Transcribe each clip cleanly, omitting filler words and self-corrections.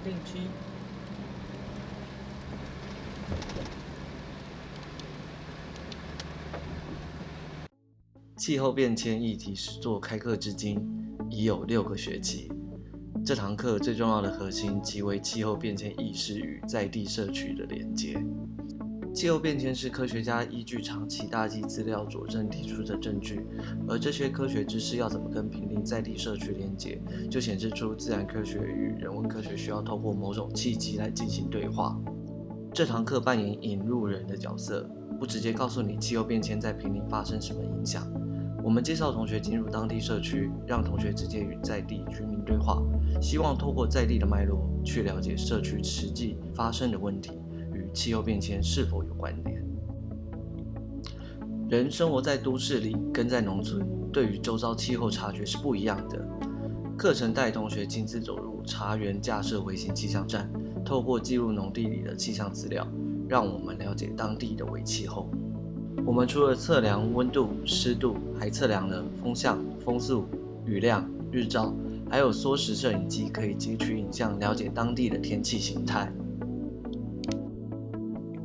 定期。气候变迁议题实作开课至今已有6个学期。这堂课最重要的核心即为气候变迁意识与在地社区的连结。气候变迁是科学家依据长期大气资料佐证提出的证据，而这些科学知识要怎么跟毗邻在地社区连结，就显示出自然科学与人文科学需要透过某种契机来进行对话。这堂课扮演引路人的角色，不直接告诉你气候变迁在毗邻发生什么影响。我们介绍同学进入当地社区，让同学直接与在地居民对话，希望透过在地的脉络去了解社区实际发生的问题与气候变迁是否有关联。人生活在都市里跟在农村，对于周遭气候察觉是不一样的。课程带同学亲自走入茶园，架设微型气象站，透过记录农地里的气象资料，让我们了解当地的微气候。我们除了测量温度、湿度，还测量了风向、风速、雨量、日照，还有缩时摄影机可以截取影像，了解当地的天气形态。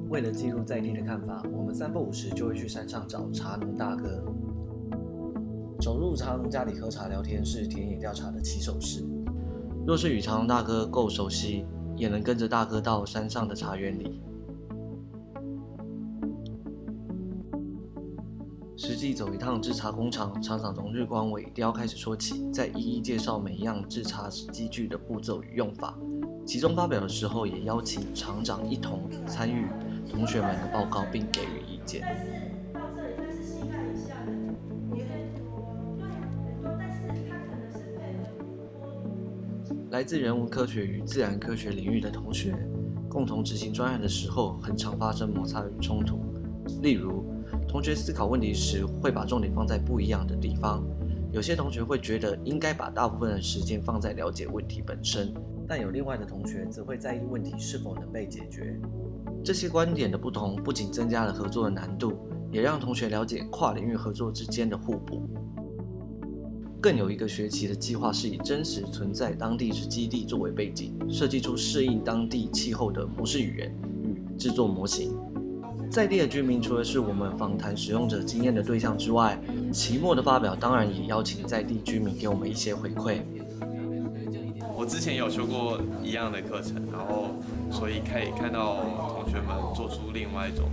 为了记录在地的看法，我们3不5时就会去山上找茶农大哥。走入茶农家里喝茶聊天是田野调查的起手式。若是与茶农大哥够熟悉，也能跟着大哥到山上的茶园里。实际走一趟制茶工厂，厂长从日光萎凋开始说起，再一一介绍每一样制茶机具的步骤与用法。其中发表的时候，也邀请厂长一同参与同学们的报告，并给予意见。来自人文科学与自然科学领域的同学，共同执行专案的时候，很常发生摩擦与冲突。例如，同学思考问题时，会把重点放在不一样的地方。有些同学会觉得应该把大部分的时间放在了解问题本身，但有另外的同学则会在意问题是否能被解决。这些观点的不同，不仅增加了合作的难度，也让同学了解跨领域合作之间的互补。更有一个学期的计划是以真实存在当地之基地作为背景，设计出适应当地气候的模式语言与制作模型。在地的居民除了是我们访谈使用者经验的对象之外，期末的发表当然也邀请在地居民给我们一些回馈。我之前有修过一样的课程，然后所以可以看到同学们做出另外一种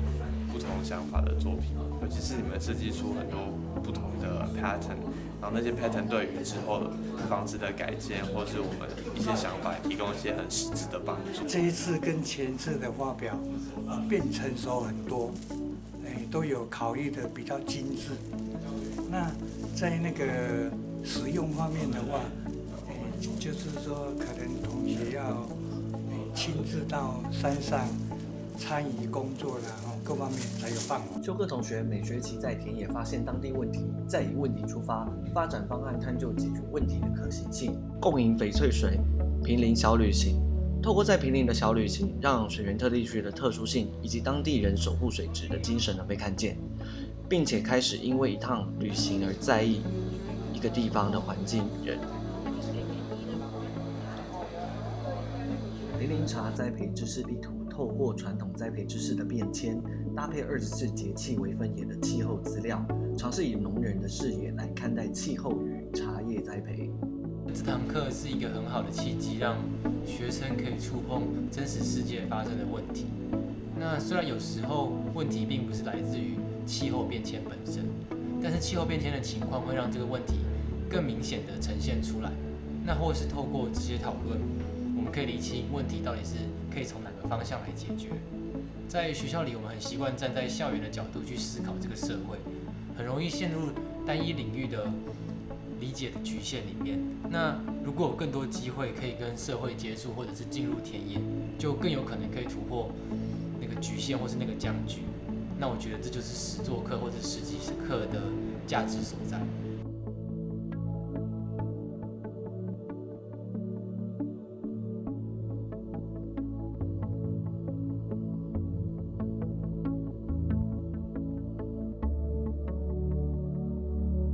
不同想法的作品，尤其是你们设计出很多不同的 pattern， 然后那些 pattern 对于之后房子的改建或是我们一些想法提供一些很实质的帮助。这一次跟前次的发表，变成熟很多，都有考虑的比较精致。那在那个使用方面的话，就是说可能同学要亲自到山上参与工作啦，各方面才有办法。修课同学每学期在田野发现当地问题，再以问题出发，发展方案，探究解决问题的可行性。共饮翡翠水，坪林小旅行。透过在坪林的小旅行，让水源特地区的特殊性以及当地人守护水质的精神能被看见，并且开始因为一趟旅行而在意一个地方的环境与人。坪林茶栽培知识地图，透过传统栽培知识的变迁，搭配24节气为分野的气候资料，尝试以农人的视野来看待气候与茶叶栽培。这堂课是一个很好的契机，让学生可以触碰真实世界发生的问题。那虽然有时候问题并不是来自于气候变迁本身，但是气候变迁的情况会让这个问题更明显的呈现出来。那或是透过这些讨论，我们可以理清问题到底是可以从哪个方向来解决。在学校里，我们很习惯站在校园的角度去思考这个社会，很容易陷入单一领域的理解的局限里面。那如果有更多机会可以跟社会接触，或者是进入田野，就更有可能可以突破那个局限或是那个僵局。那我觉得这就是实作课或者实际课的价值所在。